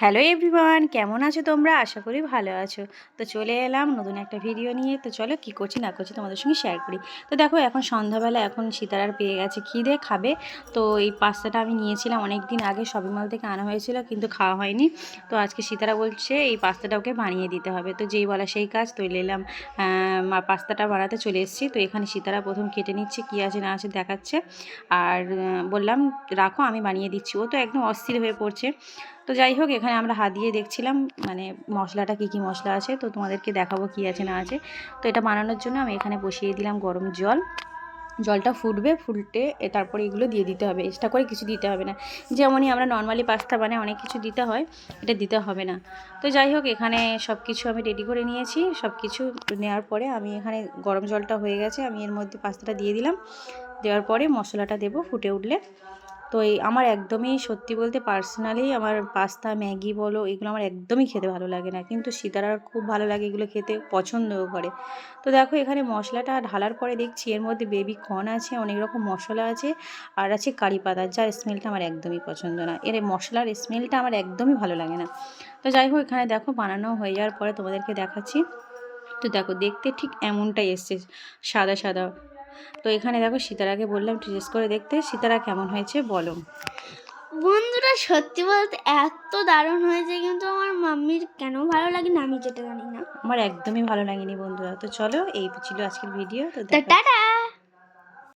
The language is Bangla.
হ্যালো এভরিওয়ান, কেমন আছো তোমরা? আশা করি ভালো আছো। তো চলে এলাম নতুন একটা ভিডিও নিয়ে। তো চলো কী করছি না করছি তোমাদের সঙ্গে শেয়ার করি। তো দেখো এখন সন্ধ্যাবেলা, এখন সীতারার পেয়ে গেছে খিদে, খাবে। তো এই পাস্তাটা আমি নিয়েছিলাম অনেক দিন আগে, শপিং মল থেকে আনা হয়েছিল, কিন্তু খাওয়া হয়নি। তো আজকে সীতারা বলছে এই পাস্তাটা ওকে বানিয়ে দিতে হবে। তো যেই বলা সেই কাজ, তো এলাম পাস্তাটা বানাতে চলে এসেছি। তো এখানে সীতারা প্রথম কেটে নিচ্ছে, কী আছে না আছে দেখাচ্ছে। আর বললাম রাখো আমি বানিয়ে দিচ্ছি। ও তো একদম অস্থির হয়ে পড়ছে। তো যাই হোক, এখানে আমরা হাত দিয়ে দেখছিলাম মানে মশলাটা কী কী মশলা আছে, তো তোমাদেরকে দেখাবো কী আছে না আছে। তো এটা বানানোর জন্য আমি এখানে বসিয়ে দিলাম গরম জল। জলটা ফুটবে, ফুটে তারপরে এগুলো দিয়ে দিতে হবে। এক্সট্রা করে কিছু দিতে হবে না, যেমনই আমরা নর্মালি পাস্তা বানাই অনেক কিছু দিতে হয়, এটা দিতে হবে না। তো যাই হোক, এখানে সব কিছু আমি রেডি করে নিয়েছি। সব কিছু নেওয়ার পরে আমি এখানে গরম জলটা হয়ে গেছে, আমি এর মধ্যে পাস্তাটা দিয়ে দিলাম। দেওয়ার পরে মশলাটা দেবো ফুটে উঠলে। তো এই আমার একদমই সত্যি বলতে পার্সোনালি আমার পাস্তা ম্যাগি বলো এগুলো আমার একদমই খেতে ভালো লাগে না, কিন্তু সীতারার খুব ভালো লাগে, এগুলো খেতে পছন্দও করে। তো দেখো এখানে মশলাটা ঢালার পরে দেখছি এর মধ্যে বেবি কর্ন আছে, অনেক রকম মশলা আছে, আর আছে কারি পাতা, যার স্মেলটা আমার একদমই পছন্দ না। এর মশলার স্মেলটা আমার একদমই ভালো লাগে না। তো যাই হোক, এখানে দেখো বানানো হয়ে যাওয়ার পরে তোমাদেরকে দেখাচ্ছি। তো দেখো দেখতে ঠিক এমনটাই এসছে, সাদা সাদা। তো এখানে দেখো সীতারাকে বললাম টেস্ট করে দেখতে, সীতারা কেমন হয়েছে বলো। বন্ধুরা সত্যি বলতে এত দারুণ হয়েছে, কিন্তু আমার মাম্মির কেন ভালো লাগে না আমি যেটা জানি না। আমার একদমই ভালো লাগেনি বন্ধুরা। তো চলো, এই ছিল আজকের ভিডিও। তো টাটা।